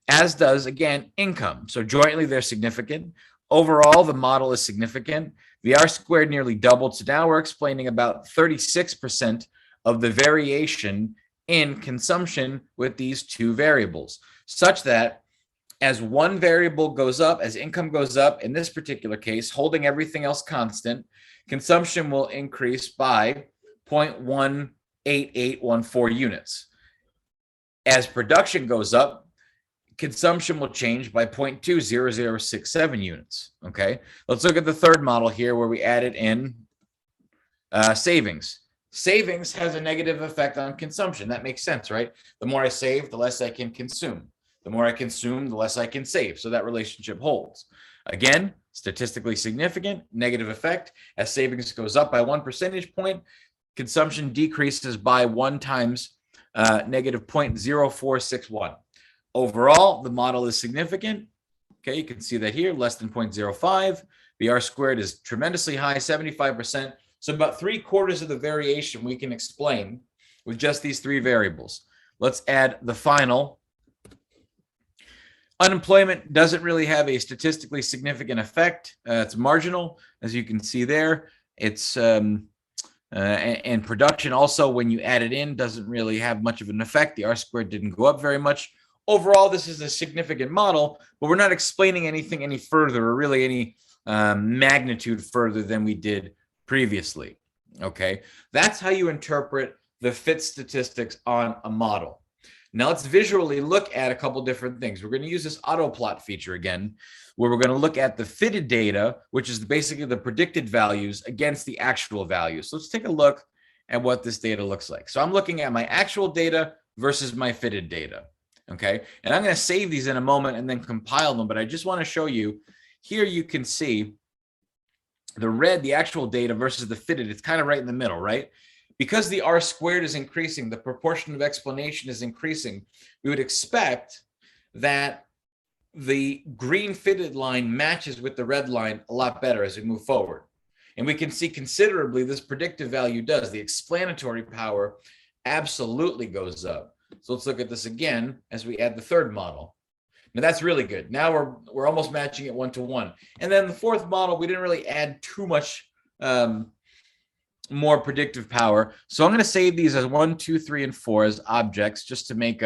as does, again, income. So jointly, they're significant. Overall, the model is significant. The R squared nearly doubled. So now we're explaining about 36% of the variation in consumption with these two variables, such that as one variable goes up, as income goes up, in this particular case, holding everything else constant, consumption will increase by 0.18814 units. As production goes up, consumption will change by 0.20067 units. Okay, let's look at the third model here where we added in savings. Savings has a negative effect on consumption. That makes sense, right? The more I save, the less I can consume. The more I consume, the less I can save. So that relationship holds. Again, statistically significant, negative effect. As savings goes up by 1 percentage point, consumption decreases by 1 times negative 0.0461. Overall, the model is significant. Okay, you can see that here, less than 0.05. The R squared is tremendously high, 75%. So about 3/4 of the variation we can explain with just these three variables. Let's add the final. Unemployment doesn't really have a statistically significant effect. It's marginal, as you can see there. It's and production also, when you add it in, doesn't really have much of an effect. The R squared didn't go up very much. Overall, this is a significant model, but we're not explaining anything any further or really any magnitude further than we did previously. Okay, that's how you interpret the fit statistics on a model. Now let's visually look at a couple different things. We're going to use this auto plot feature again, where we're going to look at the fitted data, which is basically the predicted values against the actual values. So let's take a look at what this data looks like. So I'm looking at my actual data versus my fitted data. Okay, and I'm going to save these in a moment and then compile them, but I just want to show you here. You can see the red, the actual data versus the fitted. It's kind of right in the middle, right? Because the R squared is increasing, the proportion of explanation is increasing, we would expect that the green fitted line matches with the red line a lot better as we move forward. And we can see considerably this predictive value does. The explanatory power absolutely goes up. So let's look at this again as we add the third model. Now that's really good. Now we're almost matching it 1-to-1. And then the fourth model, we didn't really add too much more predictive power. So I'm going to save these as 1, 2, 3, and 4 as objects just to make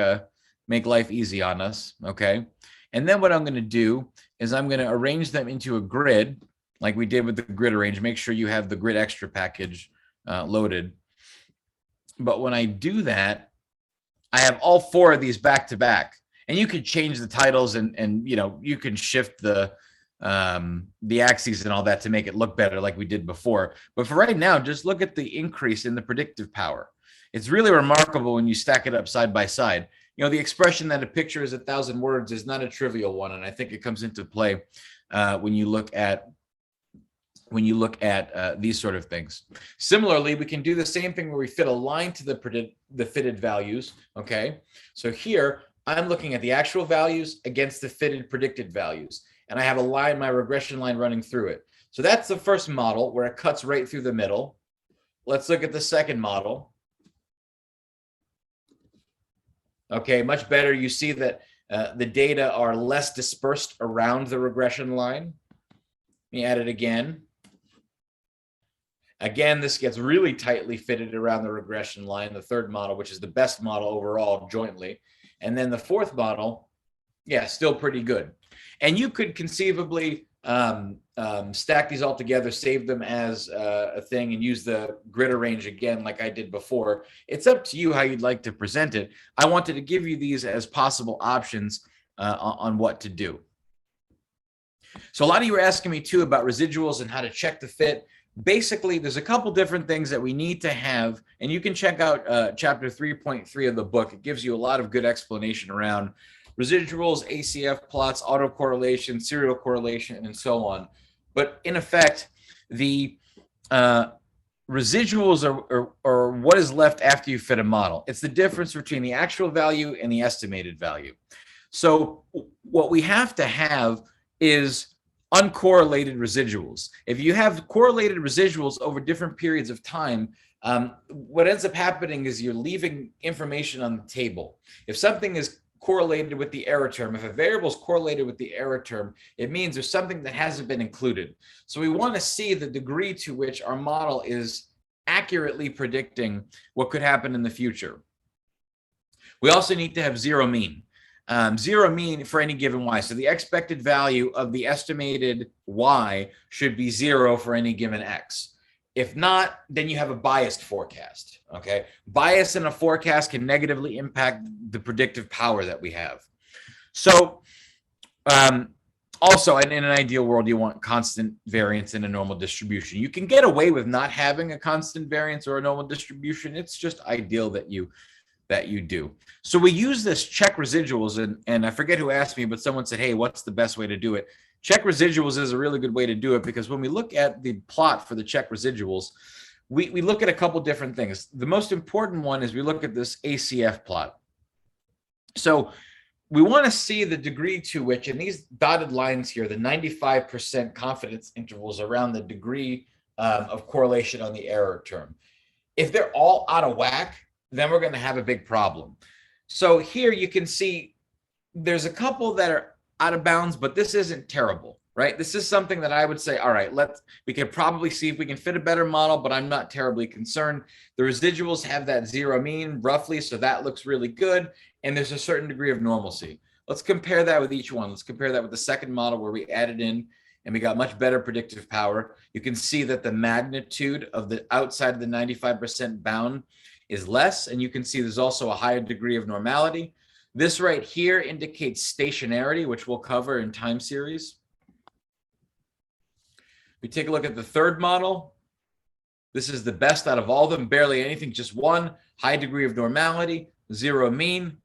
life easy on us. Okay. And then what I'm going to do is I'm going to arrange them into a grid like we did with the grid arrange. Make sure you have the grid extra package loaded. But when I do that, I have all 4 of these back to back, and you could change the titles and you know, you can shift the axes and all that to make it look better like we did before. But for right now, just look at the increase in the predictive power. It's really remarkable when you stack it up side by side. You know, the expression that a picture is 1,000 words is not a trivial one, and I think it comes into play when you look at these sort of things. Similarly, we can do the same thing where we fit a line to the fitted values. Okay, so here I'm looking at the actual values against the fitted predicted values, and I have a line, my regression line running through it. So that's the first model where it cuts right through the middle. Let's look at the second model. Okay, much better. You see that the data are less dispersed around the regression line. Let me add it again. Again, this gets really tightly fitted around the regression line, the third model, which is the best model overall jointly. And then the fourth model, yeah, still pretty good. And you could conceivably stack these all together, save them as a thing, and use the grid arrange again like I did before. It's up to you how you'd like to present it. I wanted to give you these as possible options on what to do. So a lot of you were asking me too about residuals and how to check the fit. Basically, there's a couple different things that we need to have, and you can check out chapter 3.3 of the book. It gives you a lot of good explanation around residuals, ACF plots, autocorrelation, serial correlation, and so on. But in effect, the residuals are what is left after you fit a model. It's the difference between the actual value and the estimated value. So what we have to have is uncorrelated residuals. If you have correlated residuals over different periods of time, what ends up happening is you're leaving information on the table. If something is correlated with the error term, if a variable is correlated with the error term, it means there's something that hasn't been included. So we want to see the degree to which our model is accurately predicting what could happen in the future. We also need to have zero mean. Zero mean for any given y. So the expected value of the estimated y should be 0 for any given x. If not, then you have a biased forecast. Okay, bias in a forecast can negatively impact the predictive power that we have. So also, in an ideal world, you want constant variance in a normal distribution. You can get away with not having a constant variance or a normal distribution. It's just ideal that you do. So we use this check residuals, and I forget who asked me, but someone said, hey, what's the best way to do it? Check residuals is a really good way to do it, because when we look at the plot for the check residuals, we look at a couple different things. The most important one is we look at this ACF plot. So we want to see the degree to which, and these dotted lines here, the 95% confidence intervals around the degree of correlation on the error term. If they're all out of whack, then we're going to have a big problem. So here you can see there's a couple that are out of bounds, but this isn't terrible, right? This is something that I would say, all right, we could probably see if we can fit a better model, but I'm not terribly concerned. The residuals have that zero mean roughly, so that looks really good. And there's a certain degree of normalcy. Let's compare that with each one. Let's compare that with the second model where we added in and we got much better predictive power. You can see that the magnitude of the outside of the 95% bound is less, and you can see there's also a higher degree of normality. This right here indicates stationarity, which we'll cover in time series. We take a look at the third model. This is the best out of all of them, barely anything, just one, high degree of normality, zero mean.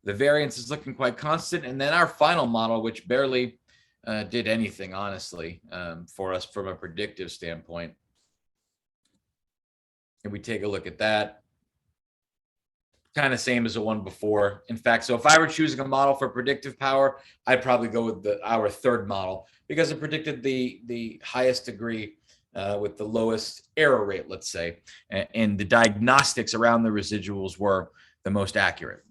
The variance is looking quite constant. And then our final model, which barely did anything, honestly, for us from a predictive standpoint. And we take a look at that. Kind of same as the one before. In fact, so if I were choosing a model for predictive power, I'd probably go with our third model, because it predicted the highest degree with the lowest error rate, let's say, and the diagnostics around the residuals were the most accurate.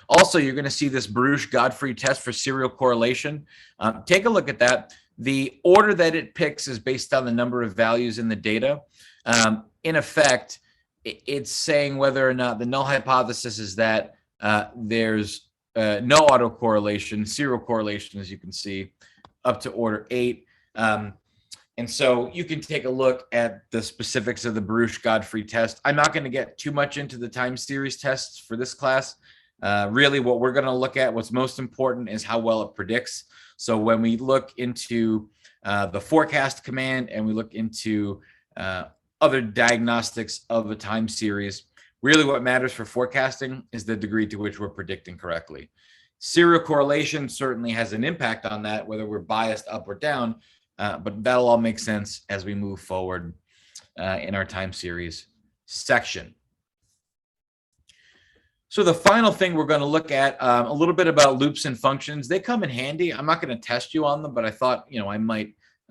Also, you're going to see this Baruch-Godfrey test for serial correlation. Take a look at that. The order that it picks is based on the number of values in the data. In effect, it's saying whether or not the null hypothesis is that there's no autocorrelation, serial correlation, as you can see, up to order 8. And so you can take a look at the specifics of the Baruch-Godfrey test. I'm not going to get too much into the time series tests for this class. Really, what we're going to look at, what's most important, is how well it predicts. So when we look into the forecast command and we look into other diagnostics of a time series, really what matters for forecasting is the degree to which we're predicting correctly. Serial correlation certainly has an impact on that, whether we're biased up or down, but that'll all make sense as we move forward in our time series section. So the final thing we're going to look at a little bit about loops and functions. They come in handy. I'm not going to test you on them, but I thought,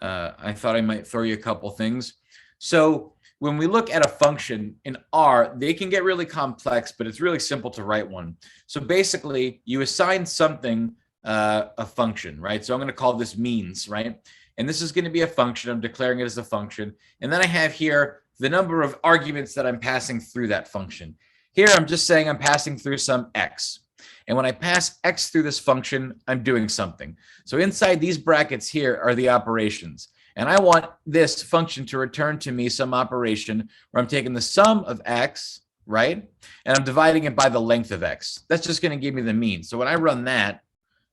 I thought I might throw you a couple things. So when we look at a function in R, they can get really complex, but it's really simple to write one. So basically, you assign something a function, right? So I'm going to call this means, right? And this is going to be a function. I'm declaring it as a function. And then I have here the number of arguments that I'm passing through that function. Here, I'm just saying I'm passing through some x. And when I pass x through this function, I'm doing something. So inside these brackets here are the operations. And I want this function to return to me some operation where I'm taking the sum of x, right? And I'm dividing it by the length of x. That's just going to give me the mean. So when I run that,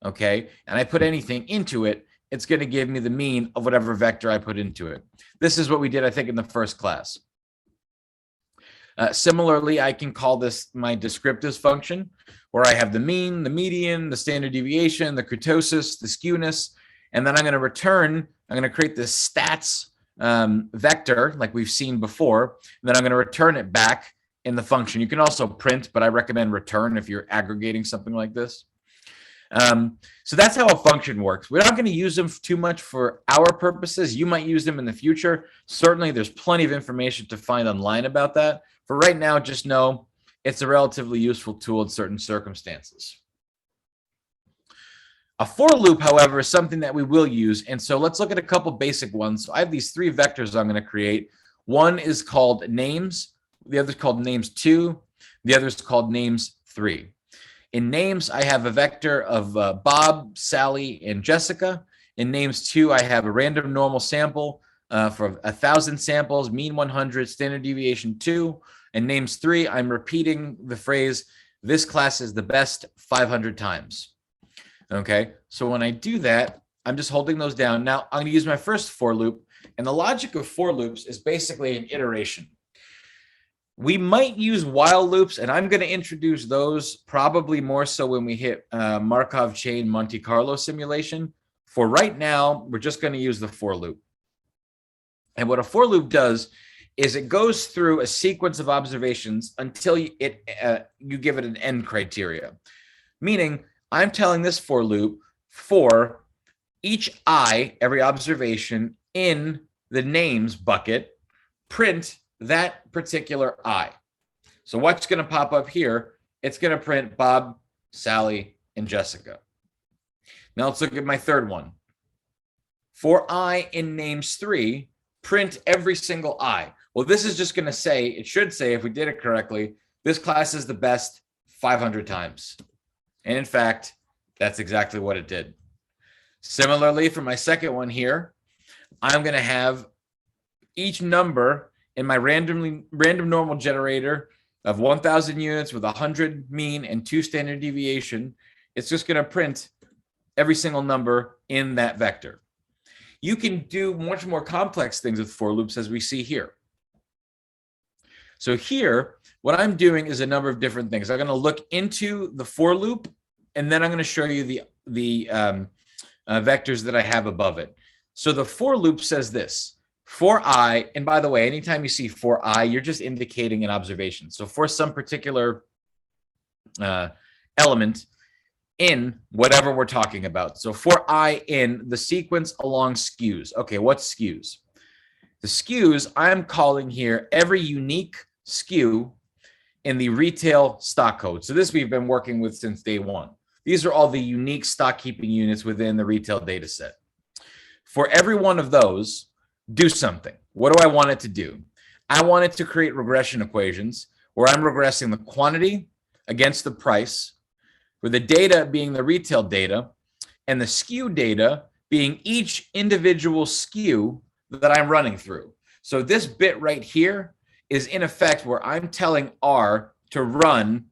okay, and I put anything into it, it's going to give me the mean of whatever vector I put into it. This is what we did, I think, in the first class. Similarly, I can call this my descriptives function, where I have the mean, the median, the standard deviation, the kurtosis, the skewness, and then I'm going to return I'm going to create this stats vector like we've seen before. And then I'm going to return it back in the function. You can also print, but I recommend return if you're aggregating something like this. So that's how a function works. We're not going to use them too much for our purposes. You might use them in the future. Certainly, there's plenty of information to find online about that. For right now, just know it's a relatively useful tool in certain circumstances. A for loop, however, is something that we will use. And so let's look at a couple basic ones. So I have these three vectors I'm going to create. One is called names. The other is called names2. The other is called names3. In names, I have a vector of Bob, Sally, and Jessica. In names2, I have a random normal sample for 1,000 samples, mean 100, standard deviation 2. And names3, I'm repeating the phrase, this class is the best 500 times. Okay, so when I do that, I'm just holding those down. Now I'm going to use my first for loop. And the logic of for loops is basically an iteration. We might use while loops, and I'm going to introduce those probably more so when we hit Markov chain Monte Carlo simulation. For right now, we're just going to use the for loop. And what a for loop does is it goes through a sequence of observations until you give it an end criteria. Meaning, I'm telling this for loop for each I, every observation in the names bucket, print that particular I. So what's going to pop up here? It's going to print Bob, Sally, and Jessica. Now let's look at my third one. For I in names3, print every single I. Well, this is just going to say, it should say, if we did it correctly, this class is the best 500 times. And in fact, that's exactly what it did. Similarly, for my second one here, I'm going to have each number in my random normal generator of 1,000 units with 100 mean and 2 standard deviation. It's just going to print every single number in that vector. You can do much more complex things with for loops, as we see here. So here, what I'm doing is a number of different things. I'm going to look into the for loop, and then I'm going to show you the vectors that I have above it. So the for loop says this: for I, and by the way, anytime you see for I, you're just indicating an observation. So for some particular element in whatever we're talking about. So for I in the sequence along skews. Okay, what's skews? The skews I'm calling here every unique skew in the retail stock code. So this we've been working with since day one. These are all the unique stock keeping units within the retail data set. For every one of those, do something. What do I want it to do? I want it to create regression equations where I'm regressing the quantity against the price, with the data being the retail data, and the skew data being each individual skew that I'm running through. So this bit right here is in effect where I'm telling R to run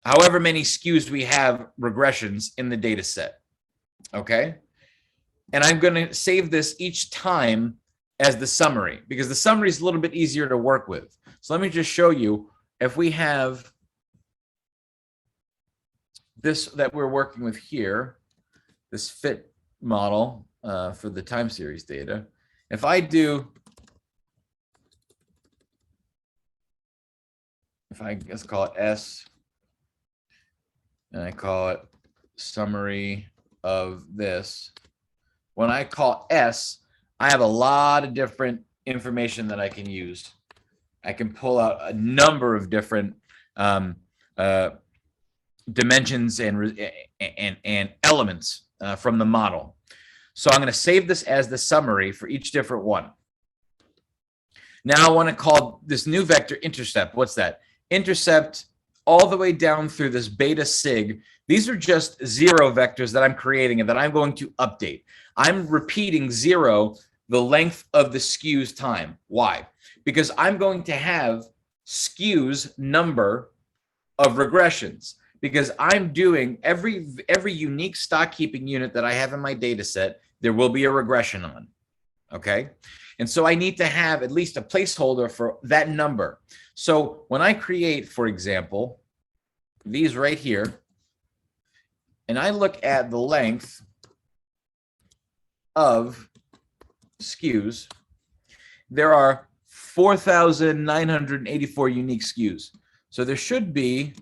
however many skews we have regressions in the data set. Okay? And I'm going to save this each time as the summary, because the summary is a little bit easier to work with. So let me just show you, if we have this that we're working with here, this fit model for the time series data. If I do, if I just call it S, and I call it summary of this, when I call S, I have a lot of different information that I can use. I can pull out a number of different dimensions and elements from the model. So I'm going to save this as the summary for each different one. Now I want to call this new vector intercept. What's that? Intercept all the way down through this beta sig. These are just 0 vectors that I'm creating and that I'm going to update. I'm repeating 0 the length of the skews time. Why? Because I'm going to have skews number of regressions, because I'm doing every unique stock keeping unit that I have in my data set, there will be a regression on. Okay? And so I need to have at least a placeholder for that number. So when I create, for example, these right here, and I look at the length of SKUs, there are 4,984 unique SKUs. So there should be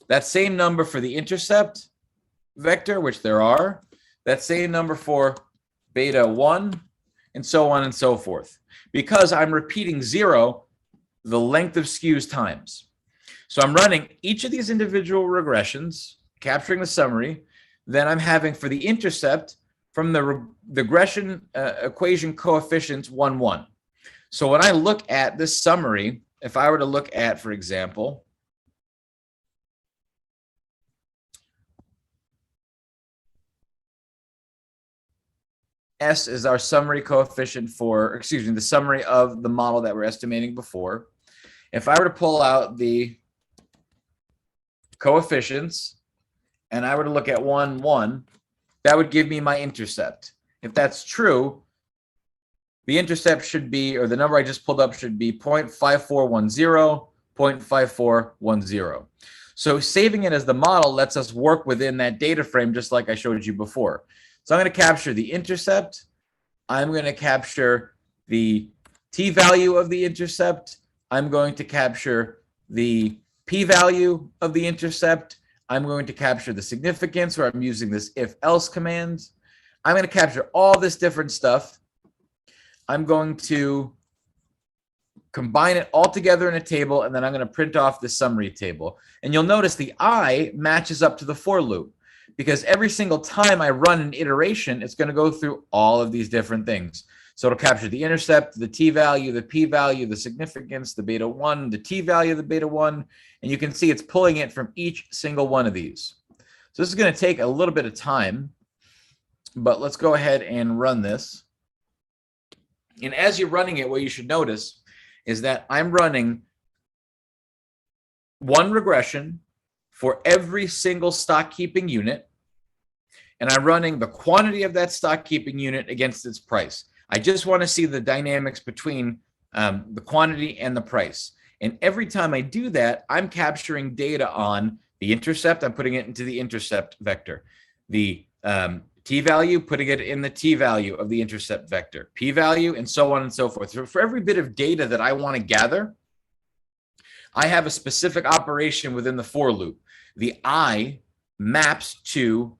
that same number for the intercept vector, which there are, that same number for beta 1, and so on and so forth, because I'm repeating 0 the length of SKUs times. So I'm running each of these individual regressions, capturing the summary. Then I'm having for the intercept from the regression equation coefficients 1, 1. So when I look at this summary, if I were to look at, for example, S is our summary coefficient for, excuse me, the summary of the model that we're estimating before. If I were to pull out the coefficients and I were to look at 1, 1, that would give me my intercept. If that's true, the intercept should be, or the number I just pulled up should be 0.5410, 0.5410. So saving it as the model lets us work within that data frame, just like I showed you before. So I'm going to capture the intercept. I'm going to capture the t-value of the intercept. I'm going to capture the p-value of the intercept. I'm going to capture the significance, where I'm using this if-else command. I'm going to capture all this different stuff. I'm going to combine it all together in a table, and then I'm going to print off the summary table. And you'll notice the I matches up to the for loop, because every single time I run an iteration, it's going to go through all of these different things. So it'll capture the intercept, the t-value, the p-value, the significance, the beta 1, the t-value of the beta 1, and you can see it's pulling it from each single one of these. So this is going to take a little bit of time, but let's go ahead and run this. And as you're running it, what you should notice is that I'm running one regression for every single stock keeping unit, and I'm running the quantity of that stock keeping unit against its price. I just want to see the dynamics between the quantity and the price. And every time I do that, I'm capturing data on the intercept. I'm putting it into the intercept vector. The t-value, putting it in the t-value of the intercept vector, p-value, and so on and so forth. So for every bit of data that I want to gather, I have a specific operation within the for loop. The I maps to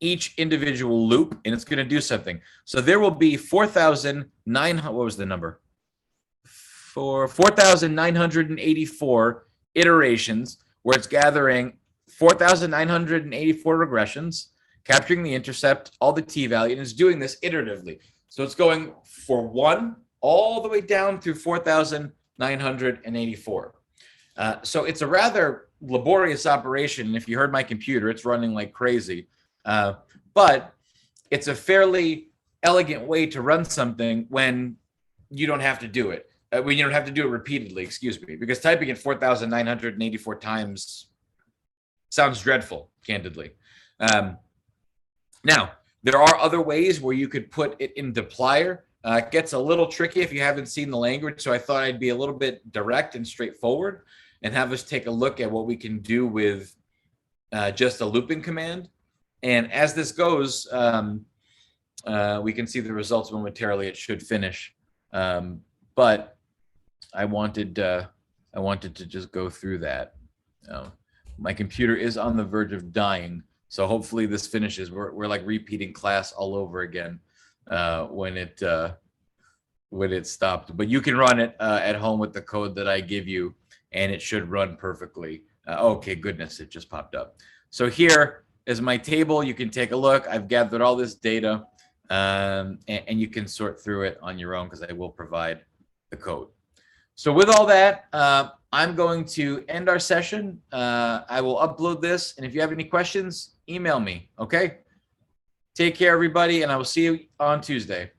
each individual loop, and it's going to do something. So there will be 4,900, what was the number? 4,984 iterations where it's gathering 4,984 regressions, capturing the intercept, all the t-value, and it's doing this iteratively. So it's going for 1 all the way down through 4,984. So it's a rather laborious operation. And if you heard my computer, it's running like crazy. But it's a fairly elegant way to run something when you don't have to do it. When you don't have to do it repeatedly, excuse me, because typing it 4,984 times sounds dreadful, candidly. Now, there are other ways where you could put it in dplyr. It gets a little tricky if you haven't seen the language, so I thought I'd be a little bit direct and straightforward and have us take a look at what we can do with just a looping command. And as this goes, we can see the results momentarily. It should finish. But I wanted to just go through that. My computer is on the verge of dying, so hopefully this finishes. We're like repeating class all over again when it stopped. But you can run it at home with the code that I give you, and it should run perfectly. Okay, goodness, it just popped up. So here is my table. You can take a look. I've gathered all this data, and you can sort through it on your own because I will provide the code. So with all that, I'm going to end our session. I will upload this, and if you have any questions, email me, okay? Take care, everybody, and I will see you on Tuesday.